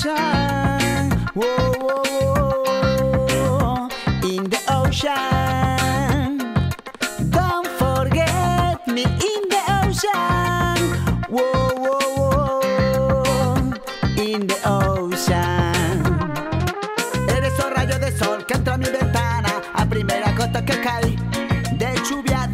ocean. Whoa, whoa, whoa. In the ocean. Don't forget me in the ocean. Whoa, whoa, whoa. In the ocean. Eres un rayo de sol que entra a mi ventana a primera gota que cae. De lluvia,